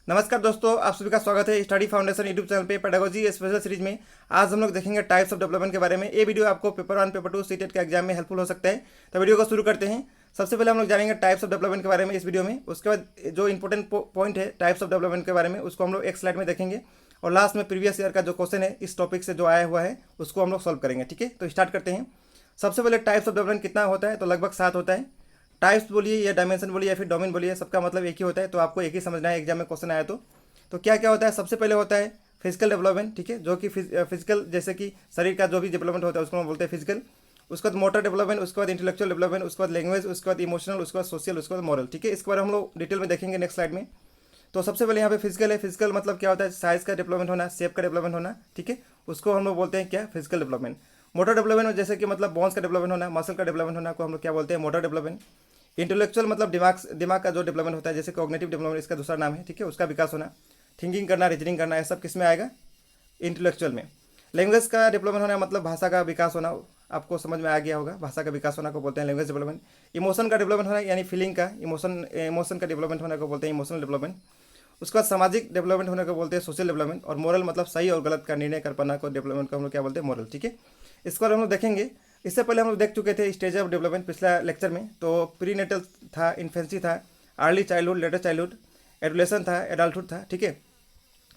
नमस्कार दोस्तों, आप सभी का स्वागत है स्टडी फाउंडेशन यूट्यूब चैनल पे पेडागोजी स्पेशल सीरीज में। आज हम लोग देखेंगे टाइप्स ऑफ डेवलपमेंट के बारे में। ये वीडियो आपको पेपर 1 पेपर 2 सीटेट के एग्जाम में हेल्पफुल हो सकता है। तो वीडियो को शुरू करते हैं। सबसे पहले हम लोग जानेंगे टाइप्स ऑफ डेवलपमेंट के बारे में इस वीडियो में। उसके बाद जो इंपॉर्टेंट पॉइंट है टाइप्स ऑफ डेवलपमेंट के बारे में उसको हम लोग एक स्लाइड में देखेंगे, और लास्ट में प्रीवियस ईयर का जो क्वेश्चन है इस टॉपिक से जो आया हुआ है उसको हम लोग सॉल्व करेंगे। ठीक है, तो स्टार्ट करते हैं। सबसे पहले टाइप्स ऑफ डेवलपमेंट कितना होता है, तो लगभग 7 होता है। टाइप्स बोलिए या डायमेंशन बोलिए या फिर डोमेन बोलिए, सबका मतलब एक ही होता है। तो आपको एक ही समझना है एग्जाम में क्वेश्चन आया तो क्या क्या होता है। सबसे पहले होता है फिजिकल डेवलपमेंट, ठीक है, जो कि फिजिकल जैसे कि शरीर का जो भी डेवलपमेंट होता है उसको हम बोलते हैं फिजिकल। उसके बाद मोटर डेवलपमेंट, उसके बाद इंटेलेक्चुअल डेवलपमेंट, उसके बाद लैंग्वेज, उसके बाद इमोशनल, उसके बाद सोशल, उसके बाद मॉरल। ठीक है, इसके बारे में हम लोग डिटेल में देखेंगे नेक्स्ट स्लाइड में। तो सबसे पहले यहाँ पे फिजिकल है। फिजिकल मतलब क्या होता है, साइज का डेवलपमेंट होना, शेप का डेवलपमेंट होना। ठीक है, उसको हम लोग बोलते हैं क्या, फिजिकल डेवलपमेंट। मोटर डेवलपमेंट जैसे कि मतलब बोन्स का डेवलपमेंट होना, मसल का डेवलपमेंट होना को हम लोग क्या बोलते हैं, मोटर डेवलपमेंट। इंटेलेक्चुअल मतलब दिमाग का जो डेवलपमेंट होता है, जैसे कॉग्निटिव डेवलपमेंट इसका दूसरा नाम है। ठीक है, उसका विकास होना, थिंकिंग करना, रीजनिंग करना, ये सब किस में आएगा, इंटेलेक्चुअल में। लैंग्वेज का डेवलपमेंट होना मतलब भाषा का विकास होना, आपको समझ में आ गया होगा, भाषा का विकास होना को बोलते हैं लैंग्वेज डेवलपमेंट। इमोशन का डेवलपमेंट होना यानी फीलिंग का, इमोशन का डेवलपमेंट होने को बोलते हैं इमोशनल डेवलपमेंट। उसके बाद सामाजिक डेवलपमेंट होने को बोलते हैं सोशल डेवलपमेंट। और मोरल मतलब सही और गलत का निर्णय कर पाना को डेवलपमेंट को हम लोग क्या बोलते हैं, मोरल। ठीक है, इसको हम लोग देखेंगे। इससे पहले हम लोग देख चुके थे स्टेज ऑफ डेवलपमेंट पिछला लेक्चर में। तो प्री नेटल था, इन्फेंसी था, अर्ली चाइल्डहुड, लेटर चाइल्डहुड, एडोलेशन था, एडल्टहुड था। ठीक है,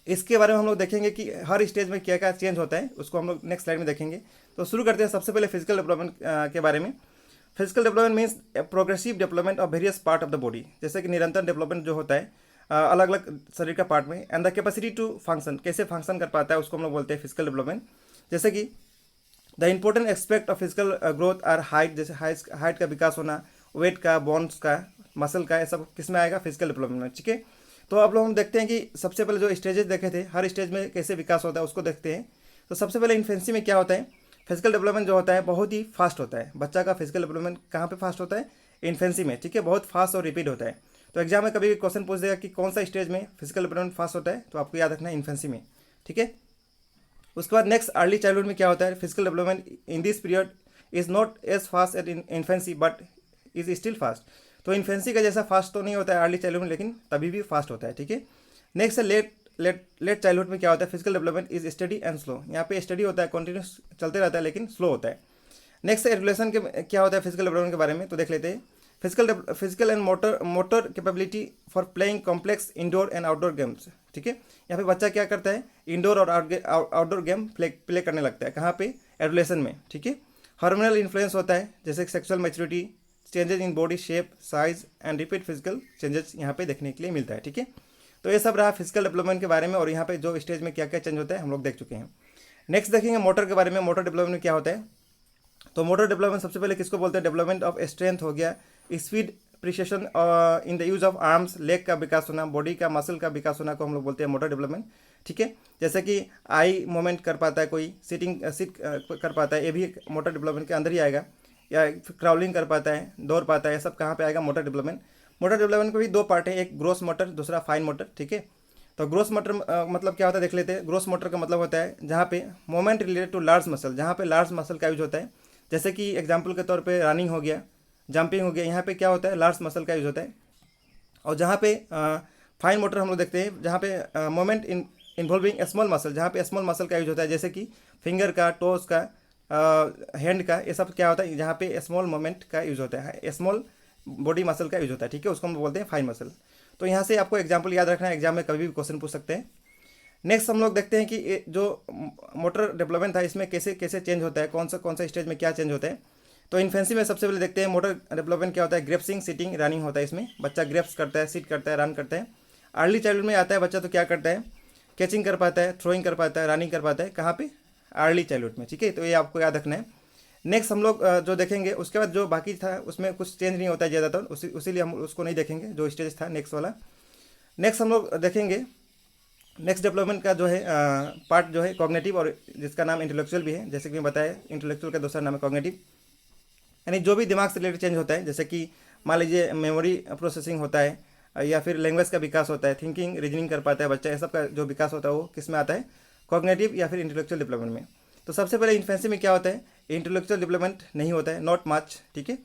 इसके बारे में हम लोग देखेंगे कि हर स्टेज में क्या क्या चेंज होता है, उसको हम लोग नेक्स्ट स्लाइड में देखेंगे। तो शुरू करते हैं सबसे पहले फिजिकल डेवलपमेंट के बारे में। Physical development means progressive development of various part of the body, जैसे कि निरंतर डेवलपमेंट जो होता है अलग अलग शरीर का पार्ट में। And the capacity to function, कैसे फंक्शन कर पाता है उसको हम लोग बोलते हैं फिजिकल डेवलपमेंट। जैसे कि the important aspect of physical growth are height, जैसे हाइट का विकास होना, वेट का, बोन्स का, मसल का, ये सब किस में आएगा, फिजिकल डेवलपमेंट में। ठीक है, तो अब लोग हम देखते हैं कि सबसे पहले जो स्टेजेस देखे थे, हर स्टेज में कैसे विकास होता है उसको देखते हैं। तो सबसे पहले इन्फेंसी में क्या होता है, फिजिकल डेवलपमेंट जो होता है बहुत ही फास्ट होता है। बच्चा का फिजिकल डेवलपमेंट कहाँ पे फास्ट होता है, इन्फेंसी में। ठीक है, बहुत फास्ट और रिपीट होता है। तो एग्जाम में कभी क्वेश्चन पूछ देगा कि कौन सा स्टेज में फिजिकल डेवलपमेंट फास्ट होता है, तो आपको याद रखना है इन्फेंसी में। ठीक है, उसके बाद नेक्स्ट अर्ली चाइल्डहुड में क्या होता है, physical development in this period is not as fast at infancy but is still fast. तो इन्फेंसी का जैसा फास्ट तो नहीं होता है अर्ली चाइल्डहुड में, लेकिन तभी भी फास्ट होता है। ठीक है, नेक्स्ट है लेट चाइल्डहुड में क्या होता है, physical development is study and slow. यहाँ पे स्टडी होता है, कंटिन्यूस चलते रहता है लेकिन स्लो होता है। नेक्स्ट एडुलेशन के क्या होता है फिजिकल डेवलपमेंट के बारे में, तो देख लेते हैं। Physical and motor capability for playing complex indoor and outdoor games. ठीक है, यहाँ पे बच्चा क्या करता है, इंडोर और आउटडोर गेम प्ले करने लगता है, कहाँ पे, एडुलेशन में। ठीक है, हार्मोनल इन्फ्लुएंस होता है, जैसे sexual maturity, changes in body shape, size and repeat physical changes यहाँ पे देखने के लिए मिलता है। ठीक है, तो ये सब रहा फिजिकल डेवलपमेंट के बारे में, और यहाँ पे जो स्टेज में क्या क्या चेंज होता है हम लोग देख चुके हैं। नेक्स्ट देखेंगे मोटर के बारे में। मोटर डेवलपमेंट में क्या होता है, तो मोटर डेवलपमेंट सबसे पहले किसको बोलते हैं, डेवलपमेंट ऑफ स्ट्रेंथ हो गया, speed, precision in the use of arms, leg का विकास होना, बॉडी का मसल का विकास होना को हम लोग बोलते हैं मोटर डेवलपमेंट। ठीक है, जैसे कि आई मूवमेंट कर पाता है कोई, सिट कर पाता है, ये भी मोटर डेवलपमेंट के अंदर ही आएगा। या क्राउलिंग कर पाता है, दौड़ पाता है, ये सब कहाँ पे आएगा, मोटर डेवलपमेंट। मोटर डेवलपमेंट के भी 2 पार्ट है, एक ग्रोस मोटर, दूसरा फाइन मोटर। ठीक है, तो ग्रोस मोटर मतलब क्या होता है देख लेते हैं। ग्रोस मोटर का मतलब होता है जहाँ पे moment related to large muscle, जहाँ पे लार्ज मसल का यूज होता है, जैसे कि एग्जाम्पल के तौर पे रनिंग हो गया, जंपिंग हो गया, यहाँ पे क्या होता है, लार्ज मसल का यूज होता है। और जहाँ पे फाइन मोटर हम लोग देखते हैं, जहाँ पे मोमेंट इन्वॉल्विंग स्मॉल मसल, जहाँ पे स्मॉल मसल का यूज होता है, जैसे कि फिंगर का, टोज का, हैंड का, ये सब क्या होता है, जहाँ पे स्मॉल मोमेंट का यूज होता है, स्मॉल बॉडी मसल का यूज होता है। ठीक है, उसको हम बोलते हैं फाइन मसल। तो यहाँ से आपको एग्जाम्पल याद रखना है, एग्जाम में कभी भी क्वेश्चन पूछ सकते हैं। नेक्स्ट हम लोग देखते हैं कि जो मोटर डेवलपमेंट था इसमें कैसे कैसे चेंज होता है, कौन सा स्टेज में क्या चेंज होता है। तो इन्फेंसी में सबसे पहले देखते हैं मोटर डेवलपमेंट क्या होता है, ग्रेप्सिंग, सिटिंग, रनिंग होता है। इसमें बच्चा ग्रेप्स करता है, सिट करता है, रन करता है। अर्ली चाइल्डहुड में आता है बच्चा तो क्या करता है, कैचिंग कर पाता है, थ्रोइंग कर पाता है, रनिंग कर पाता है, कहाँ पे, अर्ली चाइल्डहुड में। ठीक है, तो ये आपको याद रखना है। नेक्स्ट हम लोग जो देखेंगे उसके बाद जो बाकी था उसमें कुछ चेंज नहीं होता है ज़्यादातर, उसीलिए हम उसको नहीं देखेंगे जो स्टेज था नेक्स्ट वाला। नेक्स्ट हम लोग देखेंगे नेक्स्ट डेवलपमेंट का जो है पार्ट जो है कॉग्निटिव, और जिसका नाम इंटेलेक्चुअल भी है, जैसे कि मैं बताया इंटेलेक्चुअल का दूसरा नाम है कॉग्निटिव। यानी जो भी दिमाग से रिलेटेड चेंज होता है, जैसे कि मान लीजिए मेमोरी प्रोसेसिंग होता है, या फिर लैंग्वेज का विकास होता है, थिंकिंग, रीजनिंग कर पाता है बच्चा, ये सब का जो विकास होता है वो किस में आता है, कॉग्निटिव या फिर इंटेलेक्चुअल डेवलपमेंट में। तो सबसे पहले इन्फेंसी में क्या होता है, इंटेलेक्चुअल डेवलपमेंट नहीं होता है, नॉट मच। ठीक है,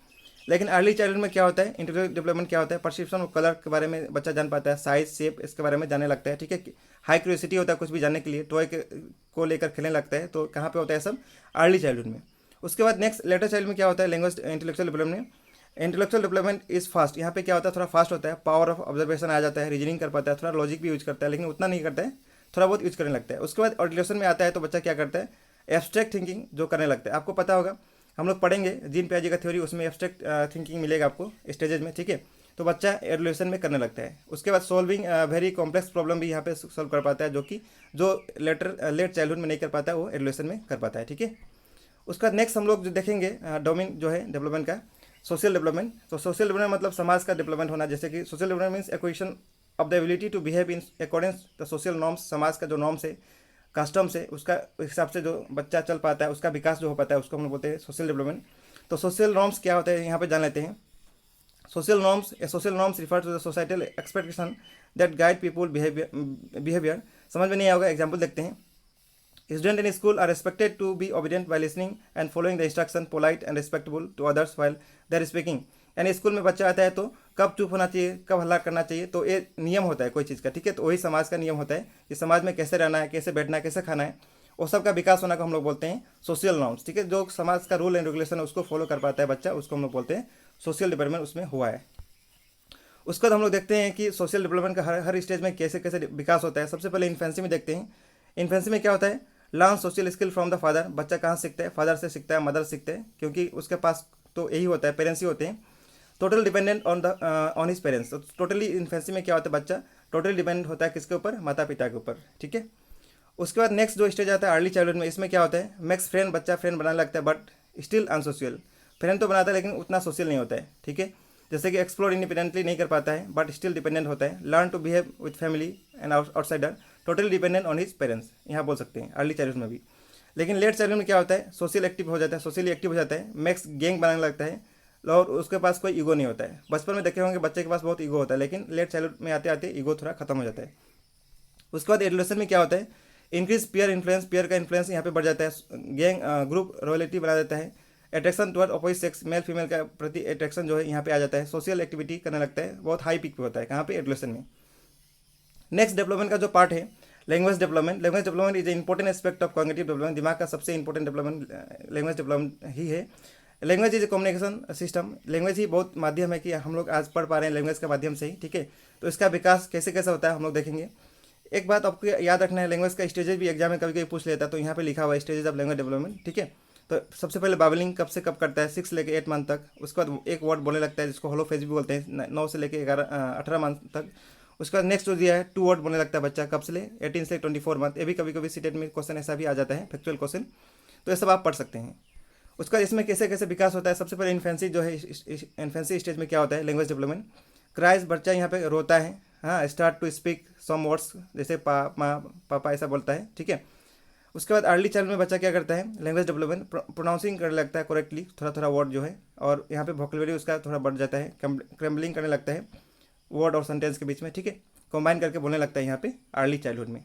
लेकिन अर्ली चाइल्डहुड में क्या होता है, इंटेलेक्चुअल डेवलपमेंट क्या होता है, परसेप्शन ऑफ कलर के बारे में बच्चा जान पाता है, साइज शेप इसके बारे में जानने लगता है, ठीक है। हाई क्यूरियोसिटी होता है कुछ भी जानने के लिए, टॉय को लेकर खेलने लगता है, तो कहाँ पे होता है सब, अर्ली चाइल्डहुड में। उसके बाद नेक्स्ट लेटर चाइल्ड में क्या होता है, language intellectual development. Intellectual development is fast, यहाँ पे क्या होता है, थोड़ा फास्ट होता है, पावर ऑफ ऑब्जर्वेशन आ जाता है, रीजनिंग कर पाता है, थोड़ा लॉजिक भी यूज करता है, लेकिन उतना नहीं करता है, थोड़ा बहुत यूज करने लगता है। उसके बाद ऑर्डिनेशन में आता है तो बच्चा क्या करता है, एब्स्ट्रैक्ट थिंकिंग जो करने लगता है। आपको पता होगा, हम लोग पढ़ेंगे जीन पियाजे का थ्योरी, उसमें एब्स्ट्रैक्ट थिंकिंग मिलेगा आपको स्टेजेज में, ठीक है। तो बच्चा एडोलेशन में करने लगता है। उसके बाद सॉल्विंग वेरी कॉम्प्लेक्स प्रॉब्लम भी यहाँ पे सॉल्व कर पाता है, जो कि जो लेट चाइल्डहुड में नहीं कर पाता है वो एडोलेशन में कर पाता है, ठीक है। उसका नेक्स्ट हम लोग जो देखेंगे डोमेन जो है डेवलपमेंट का, सोशल डेवलपमेंट। तो सोशल डेवलपमेंट मतलब समाज का डेवलपमेंट होना, जैसे कि social development means acquisition of the ability to behave in accordance the social norms, समाज का जो नॉर्म्स है, कस्टम्स है, उसका हिसाब से जो बच्चा चल पाता है, उसका विकास जो हो पाता है, उसको हम लोग बोलते हैं सोशल डेवलपमेंट। तो सोशल नॉर्म्स क्या होते हैं यहाँ पे जान लेते हैं। Social norms refer to the societal expectation that guide people behaviour. समझ में नहीं आएगा, एग्जाम्पल देखते हैं। Students in school are expected to be obedient by listening and following the instruction, polite and respectful to others while they are speaking। यानी school में बच्चा आता है तो कब चुप होना चाहिए, कब हल्ला करना चाहिए, तो ये नियम होता है कोई चीज़ का, ठीक है। तो वही समाज का नियम होता है कि समाज में कैसे रहना है, कैसे बैठना है, कैसे खाना है, वो सब का विकास होना को हम लोग बोलते हैं सोशल नॉर्म्स, ठीक है। जो समाज का रूल एंड रेगुलेशन है उसको फॉलो कर पाता है बच्चा, उसको हम लोग बोलते हैं सोशल डेवलपमेंट, उसमें हुआ है। उसके बाद हम लोग देखते हैं कि सोशल डेवलपमेंट का हर स्टेज में कैसे कैसे विकास होता है। सबसे पहले इन्फेंसी में देखते हैं। इन्फेंसी में क्या होता है, learn social skill from the father. बच्चा कहाँ सीखता है, फादर से सीखता है, मदर सीखते हैं, क्योंकि उसके पास तो यही होता है, पेरेंट्स ही होते हैं। Total dependent on his parents. तो टोटली इन्फेंसी में क्या होता है, बच्चा टोटली डिपेंडेंट होता है किसके ऊपर, माता पिता के ऊपर, ठीक है। उसके बाद नेक्स्ट जो स्टेज आता है अर्ली चाइल्डहुड में, इसमें क्या होता है, मैक्स फ्रेंड, बच्चा फ्रेंड बनाने लगता है, बट स्टिल अनसोशियल। फ्रेंड तो बनाता है लेकिन उतना सोशल नहीं होता है, ठीक है। जैसे कि एक्सप्लोर इंडिपेंडेंटली नहीं कर पाता है, बट स्टिल डिपेंडेंट होता है। Learn to behave with family and outsider, totally dependent on his parents, यहाँ बोल सकते हैं अर्ली चाइल्डहुड में भी। लेकिन लेट चाइल्डहुड में क्या होता है, सोशल एक्टिव हो जाता है, सोशली एक्टिव हो जाता है, मैक्स गैंग बनाने लगता है, और उसके पास कोई ईगो नहीं होता है। बचपन में देखे होंगे बच्चे के पास बहुत ईगो होता है, लेकिन लेट चाइल्डहुड में आते आते ईगो थोड़ा खत्म हो जाता है। उसके बाद एडोलेशन में क्या होता है, इंक्रीज पीयर इन्फ्लुएंस, पीयर का इन्फ्लुएंस यहाँ पे बढ़ जाता है, गैंग ग्रुप रॉयलिटी बना देता है, attraction toward opposite sex, male female का प्रति अट्रैक्शन जो है यहाँ पे आ जाता है, सोशल एक्टिविटी करने लगता है, बहुत हाई पीक पे होता है, कहाँ पे, एडोलेशन में। नेक्स्ट डेवलपमेंट का जो पार्ट है language development. Language development is important aspect of cognitive development. दिमाग का सबसे इंपॉर्टेंट डेवलपमेंट लैंग्वेज डेवलपमेंट ही है। Language is a communication system. Language ही बहुत माध्यम है कि हम लोग आज पढ़ पा रहे हैं लैंग्वेज के माध्यम से ही, ठीक है। तो इसका विकास कैसे कैसे होता है हम लोग देखेंगे। एक बात आपको याद रखना है, लैंग्वेज का स्टेजेस भी एग्जाम में कभी कभी पूछ लेता है, तो यहाँ पे लिखा हुआ है स्टेजेस ऑफ लैंग्वेज डेवलपमेंट, ठीक है। तो सबसे पहले बाबलिंग कब से कब करता है, 6 लेके 8 मंथ तक। उसके बाद एक वर्ड बोलने लगता है जिसको होलो फेज भी बोलते हैं, 9 से लेके 18 मंथ तक। उसके बाद नेक्स्ट जो दिया है 2 वर्ड बोलने लगता है बच्चा, कब से ले, 18 से 24 मंथ। ये भी कभी कभी सीटेट में क्वेश्चन ऐसा भी आ जाता है, फैक्चुअल क्वेश्चन, तो ये सब आप पढ़ सकते हैं। उसका इसमें कैसे कैसे विकास होता है, सबसे पहले इन्फेंसी जो है, इन्फेंसी स्टेज में क्या होता है लैंग्वेज डेवलपमेंट। क्राइज, बच्चा यहाँ पे रोता है, हाँ। Start to speak some words, जैसे पापा ऐसा बोलता है, ठीक है। उसके बाद अर्ली चाइल्ड में बच्चा क्या करता है, लैंग्वेज डेवलपमेंट, प्रोनाउंसिंग करने लगता है करेक्टली, थोड़ा थोड़ा वर्ड जो है, और यहाँ पे वोकैबुलरी उसका थोड़ा बढ़ जाता है, क्रैम्बलिंग करने लगता है वर्ड और सेंटेंस के बीच में, ठीक है। कंबाइन करके बोलने लगता है यहाँ पे अर्ली चाइल्डहुड में।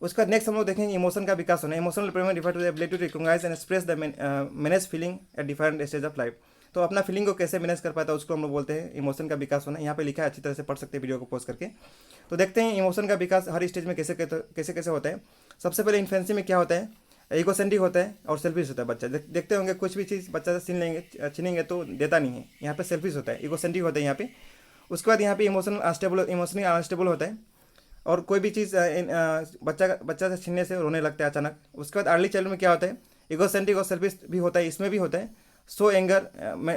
उसका नेक्स्ट हम लोग देखेंगे इमोशन का विकास होना। Emotional development refer to the ability to recognise and express the manage feeling at different stage of life. तो अपना फीलिंग को कैसे मैनेज कर पाता है उसको हम लोग बोलते हैं इमोशन का विकास होना। यहाँ पे लिखा है, अच्छी तरह से पढ़ सकते हैं वीडियो को पॉज करके। तो देखते हैं इमोशन का विकास हर स्टेज में कैसे कैसे कैसे होता है। सबसे पहले इन्फेंसी में क्या होता है, इगोसेंट्रिक होता है और सेल्फिश होता है बच्चा। देखते होंगे कुछ भी चीज़ बच्चा से छीनेंगे तो देता नहीं है, यहाँ पे सेल्फिश होता है, इगोसेंट्रिक होता है यहाँ पे। उसके बाद यहाँ पे इमोशनली अनस्टेबल होता है, और कोई भी चीज़ बच्चा से छीनने से रोने लगता है अचानक। उसके बाद अर्ली चाइल्ड में क्या होता है, इगोसेंट्रिक और सेल्फिश भी होता है, इसमें भी होता है। सो एंगर,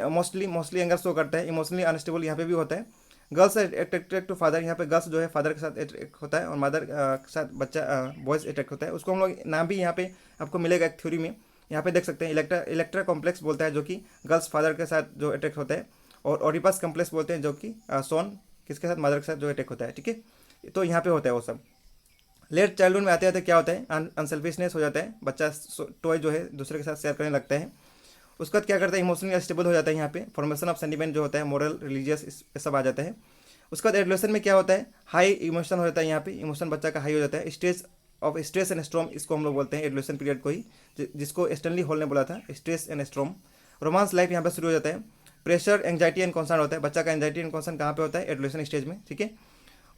मोस्टली एंगर शो करता है। इमोशनली अनस्टेबल यहाँ पे भी होता है। गर्ल्स अट्रैक्टेड टू फादर, यहाँ पे गर्ल्स जो है फादर के साथ अट्रैक्ट होता है, और मदर के साथ बच्चा बॉयज़ अट्रैक्ट होता है। उसको हम लोग नाम भी यहाँ पे आपको मिलेगा एक थ्योरी में, यहाँ पे देख सकते हैं, इलेक्ट्रा कॉम्प्लेक्स बोलता है, जो कि गर्ल्स फादर के साथ जो अट्रैक्ट होता है, और ओडिपस कॉम्प्लेक्स बोलते हैं, जो कि सोन किसके साथ, मदर के साथ जो अटैक होता है, ठीक है। तो यहाँ पे होता है वो सब। लेट चाइल्डहुड में आते आते क्या होता है, अनसेल्फिशनेस हो जाता है, बच्चा टॉय जो है दूसरे के साथ शेयर करने लगता है। उसके बाद क्या करता है, इमोशनली अनस्टेबल हो जाता है, यहाँ पे फॉर्मेशन ऑफ सेंटिमेंट जो होता है, मॉरल, रिलीजियस, ये सब आ जाता है। उसके बाद एडोलेशन में क्या होता है, हाई इमोशन हो जाता है, यहाँ पे इमोशन बच्चा का हाई हो जाता है। Stage of stress and storm, इसको हम लोग बोलते हैं एडोलेशन पीरियड को ही, जिसको स्टैनली हॉल ने बोला था, stress and storm. Romance life यहाँ पे शुरू हो जाता है। प्रेशर, एंजाइटी एंड कॉन्सर्न होता है। बच्चा का एंजाइटी एंड कॉन्सर्न कहाँ पे होता है? एडोलेशन स्टेज में, ठीक है।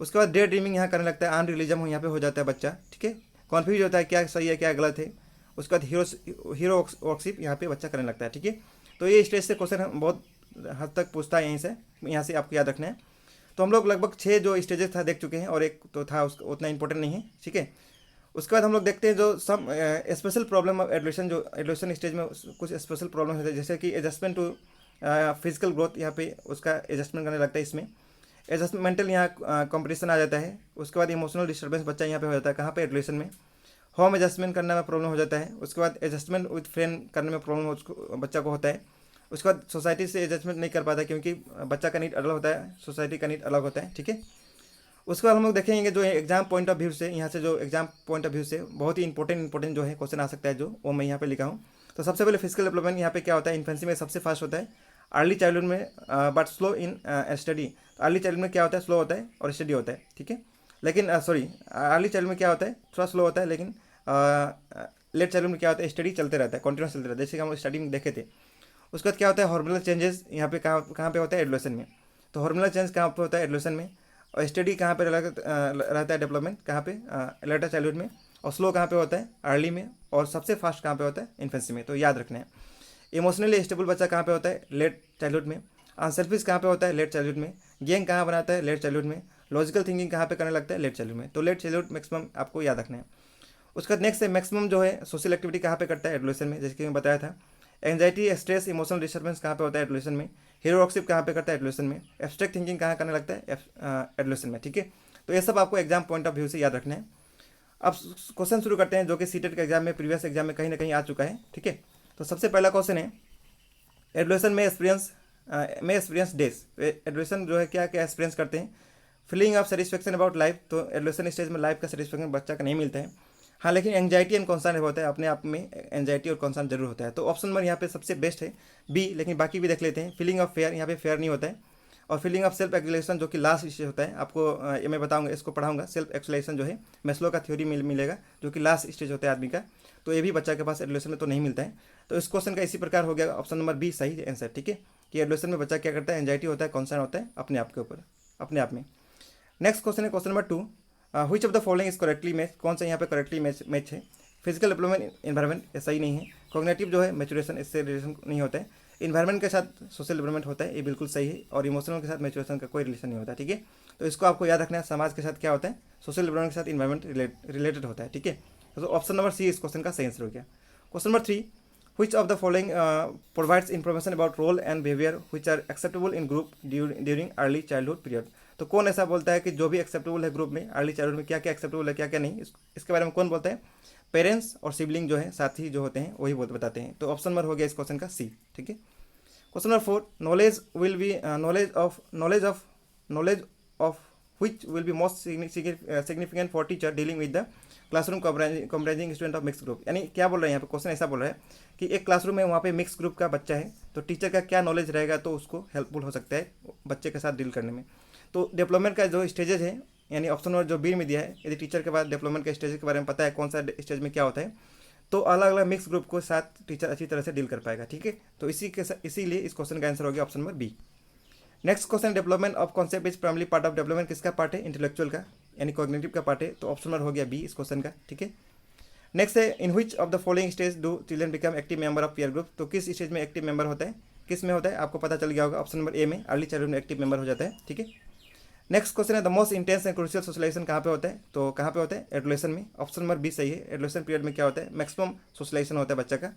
उसके बाद डे ड्रीमिंग यहाँ करने लगता है, अनरियलिज्म यहाँ पे हो जाता है बच्चा, ठीक है। कॉन्फ्यूज होता है क्या सही है क्या गलत है। उसके बाद हीरो वर्कशिप यहाँ पे बच्चा करने लगता है, ठीक है। तो ये स्टेज से क्वेश्चन हम बहुत हद तक पूछता है, यहाँ से आपको याद रखना है। तो हम लोग लगभग 6 जो स्टेजेस था देख चुके हैं, और एक तो था उसका उतना इंपॉर्टेंट नहीं है, ठीक है। उसके बाद हम लोग देखते हैं जो some special problem of adolescence, जो एडोलेशन स्टेज में कुछ स्पेशल प्रॉब्लम होते हैं, जैसे कि एडजस्टमेंट टू फिजिकल ग्रोथ, यहाँ पे उसका एडजस्टमेंट करने लगता है। इसमें एडजस्टमेंटल यहाँ कंपटीशन आ जाता है। उसके बाद इमोशनल डिस्टर्बेंस बच्चा यहाँ पे हो जाता है, कहाँ पे? एडोलेशन में। होम एडजस्टमेंट करने में प्रॉब्लम हो जाता है। उसके बाद एडजस्टमेंट विद फ्रेंड करने में प्रॉब्लम उसको बच्चा को होता है। उसके बाद सोसाइटी से एडजस्टमेंट नहीं कर पाता, क्योंकि बच्चा का नीड अलग होता है, सोसाइटी का नीड अलग होता है, ठीक है। उसके बाद हम लोग देखेंगे जो एग्जाम पॉइंट ऑफ व्यू से, यहाँ से जो एग्जाम पॉइंट ऑफ व्यू से बहुत ही इंपॉर्टेंट जो है क्वेश्चन आ सकता है, जो वो मैं यहाँ पे लिखा हूँ। तो सबसे पहले फिजिकल डेवलपमेंट यहाँ पे क्या होता है? इन्फेंसी में सबसे फास्ट होता है, अर्ली चाइल्डहुड में but slow in study. Early childhood में क्या होता है? स्लो होता है और स्टडी होता है, ठीक है। लेकिन अर्ली चाइल्ड में क्या होता है? थोड़ा स्लो होता है, लेकिन लेट चाइल्ड में क्या होता है? स्टडी चलते रहता है, कंटिन्यूस चलते रहता है, जैसे कि हम स्टडी में देखे थे। उसके बाद क्या होता है? हार्मोनल चेंजेस यहाँ पे कहाँ पे होता है? एडोलेशन में। तो हार्मोनल चेंज कहाँ पे होता है? एडोलेशन में। और स्टडी कहाँ पे रहता है? डेवलपमेंट कहाँ पे? लेटर चाइल्डहुड में। और स्लो कहाँ पे होता है? अर्ली में। और सबसे फास्ट कहाँ पे होता है? इन्फेंसी में। तो याद रखना है। इमोशनली स्टेबल बच्चा कहाँ पे होता है? लेट चाइल्डहुड में। अनसेल्फिश कहाँ पे होता है? लेट चाइल्डहुड में। गैंग कहाँ बनाता है? लेट चाइल्डहुड में। लॉजिकल थिंकिंग कहाँ पे करने लगता है? लेट चाइल्डहुड में। तो लेट चाइल्डहुड मैक्सिमम आपको याद रखना है। उसका नेक्स्ट है मैक्सिमम जो है सोशल एक्टिविटी कहाँ पे करता है? एडोलेशन में, जैसे कि मैं बताया था। एंजाइटी, स्ट्रेस, इमोशनल डिस्टर्बेंस कहाँ पे होता है? एडोलेशन में। हीरो वर्कशिप कहाँ पे करता है? एडोलेशन में। एब्स्ट्रैक्ट थिंकिंग कहाँ करने लगता है? एडोलेशन में, ठीक है। तो ये सब आपको एग्जाम पॉइंट ऑफ व्यू से याद रखना है। अब क्वेश्चन शुरू करते हैं, जो कि सीटेट के एग्जाम में, प्रीवियस एग्जाम में कहीं ना कहीं आ चुका है, ठीक है। तो सबसे पहला क्वेश्चन है, एडोलेशन में एक्सपीरियंस डेज। एडोलेशन जो है क्या क्या एक्सपीरियंस करते हैं? Feeling of satisfaction about life. तो एडोलेशन स्टेज में लाइफ का सेटिस्फेक्शन बच्चा का नहीं मिलता है, हाँ, लेकिन एंजाइटी एंड कॉन्सर्न होता है, अपने आप में एंजाइटी और कॉन्सर्न जरूर होता है। तो ऑप्शन नंबर यहाँ पे सबसे बेस्ट है बी, लेकिन बाकी भी देख लेते हैं। फीलिंग ऑफ फेयर, यहाँ पे फेयर नहीं होता है। और फीलिंग ऑफ सेल्फ एक्सुलेशन, जो कि लास्ट स्टेज होता है, आपको ये मैं बताऊंगा, इसको पढ़ाऊंगा। सेल्फ एक्सुलेशन जो है मैस्लो का थ्योरी मिलेगा, जो कि लास्ट स्टेज होता है आदमी का। तो ये भी बच्चा के पास एडोलेशन में तो नहीं मिलता है। तो इस क्वेश्चन का इसी प्रकार हो गया, ऑप्शन नंबर बी सही आंसर, ठीक है। कि एडोलेशन में बच्चा क्या करता है? एंजाइटी होता है, कॉन्सर्न होता है अपने आप के ऊपर, अपने आप में। नेक्स्ट क्वेश्चन है question number 2, which of the following is correctly match. कौन सा यहाँ पे करेक्टली मैच है? फिजिकल डेवलपमेंट, इन्वायरमेंट, ये सही नहीं है। कॉग्निटिव जो है मैचुरेशन, इससे रिलेशन नहीं होता है। इन्वायरमेंट के साथ सोशल डेवलपमेंट होता है, ये बिल्कुल सही है। और इमोशनल के साथ मैचुरेशन का कोई रिलेशन नहीं होता, ठीक है। तो इसको आपको याद रखना है, समाज के साथ क्या होता है? सोशल डेवलपमेंट के साथ इन्वायरमेंट रिलेटेड होता है, ठीक है। तो ऑप्शन नंबर सी इस क्वेश्चन का सही आंसर हो गया। Question number 3, which of the following provides information about role and behavior which are acceptable in group during early childhood period। तो कौन ऐसा बोलता है कि जो भी एक्सेप्टेबल है ग्रुप में, अर्ली चाइल्डहुड में क्या क्या एक्सेप्टेबल है, क्या क्या नहीं, इसके बारे में कौन बोलता है? पेरेंट्स और सिबलिंग जो है, साथी जो होते हैं, वही बताते हैं। तो ऑप्शन नंबर हो गया इस क्वेश्चन का सी, ठीक है। Question number 4, knowledge will be knowledge of which will be most significant for teacher dealing with the classroom comprising student of mix group. यानी क्या बोल रहे हैं यहाँ पे? क्वेश्चन ऐसा बोल रहा है कि एक क्लासरूम में वहाँ पे मिक्स ग्रुप का बच्चा है, तो टीचर का क्या नॉलेज रहेगा, तो उसको हेल्पफुल हो सकता है बच्चे के साथ डील करने में। तो डेवलपमेंट का जो स्टेजेस है, यानी ऑप्शन नंबर जो बी में दिया है, यदि टीचर के बाद डेवलपमेंट के स्टेज के बारे में पता है कौन सा स्टेज में क्या होता है, तो अलग अलग मिक्स ग्रुप को साथ टीचर अच्छी तरह से डील कर पाएगा, ठीक है। तो इसीलिए इस क्वेश्चन का आंसर हो गया option number B. Next question, development of concept is primary part of development, किसका पार्ट है? इंटेलेक्चुअल का, यानी कॉग्निटिव का पार्ट है। तो ऑप्शन नंबर हो गया बी इस क्वेश्चन का, ठीक है। नेक्स्ट है, in which of the following stage do children become active member of peer group. तो किस स्टेज में एक्टिव मेंबर होता है? किस में होता है? आपको पता चल गया होगा, ऑप्शन नंबर ए में, अर्ली चाइल्डहुड में एक्टिव मेंबर हो जाता है, ठीक है। नेक्स्ट क्वेश्चन है, the most intense and crucial socialisation कहाँ पे होता है? तो कहाँ पे होता है? एडोलेशन में। ऑप्शन नंबर बी सही है। एडोलेशन पीरियड में क्या होता है? मैक्सिमम सोशलाइजेशन होता है बच्चा का।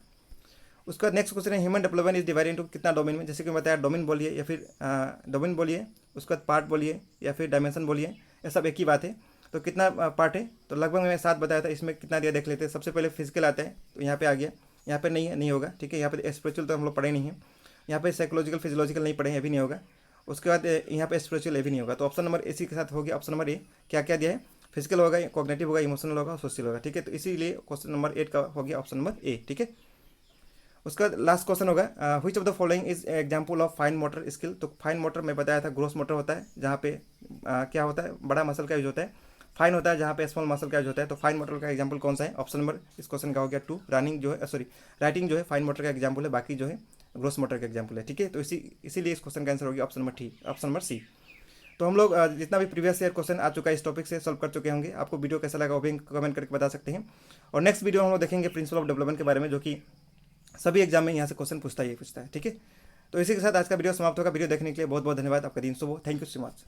उसके बाद नेक्स्ट क्वेश्चन है, human development is divide into कितना डोमेन में? जैसे कि बताया, डोमेन बोलिए या फिर डोमेन बोलिए, उसके बाद पार्ट बोलिए या फिर डायमेंशन बोलिए, ये सब एक ही बात है। तो कितना पार्ट है? तो लगभग मैंने 7 बताया था, इसमें कितना दिया देख लेते हैं। सबसे पहले फिजिकल आता है, तो यहाँ पे आ गया, यहाँ पे नहीं होगा, ठीक है। यहाँ पे स्पिरिचुअल तो हम लोग पढ़े नहीं है, यहाँ पे साइकोलॉजिकल फिजियोलॉजिकल नहीं पढ़े, ये भी नहीं होगा। उसके बाद यहाँ पे स्पिरिचुअल ये भी नहीं होगा। तो ऑप्शन नंबर इसी के साथ हो गया ऑप्शन नंबर ए। क्या क्या दिया है? फिजिकल होगा, कॉग्निटिव होगा, इमोशनल होगा, सोशल होगा, ठीक है। तो इसीलिए क्वेश्चन नंबर 8 का हो गया ऑप्शन नंबर ए, ठीक है। उसका लास्ट क्वेश्चन होगा, which of the following is example of fine motor skill. तो फाइन मोटर मैं बताया था, ग्रोस मोटर होता है जहाँ पे क्या होता है? बड़ा मसल का यूज होता है। फाइन होता है जहाँ पे स्मॉल मसल का यूज होता है। तो फाइन मोटर का एग्जांपल कौन सा है? ऑप्शन नंबर इस क्वेश्चन का हो गया 2, रनिंग जो है, सॉरी राइटिंग जो है फाइन मोटर का एग्जांपल है, बाकी जो है ग्रोस मोटर का एग्जाम्पल है, ठीक है। तो इसीलिए इस क्वेश्चन का आंसर होगी ऑप्शन नंबर सी। तो हम लोग जितना भी प्रीवियस ईयर क्वेश्चन आ चुका है इस टॉपिक से सॉल्व कर चुके होंगे। आपको वीडियो कैसा लगा वो भी कमेंट करके बता सकते हैं। और नेक्स्ट वीडियो हम लोग देखेंगे प्रिंसिपल ऑफ डेवलपमेंट के बारे में, जो कि सभी एग्जाम में यहाँ से क्वेश्चन पूछता है, ठीक है। तो इसी के साथ आज का वीडियो समाप्त होगा। वीडियो देखने के लिए बहुत बहुत धन्यवाद। आपका दिन शुभ हो। Thank you so much.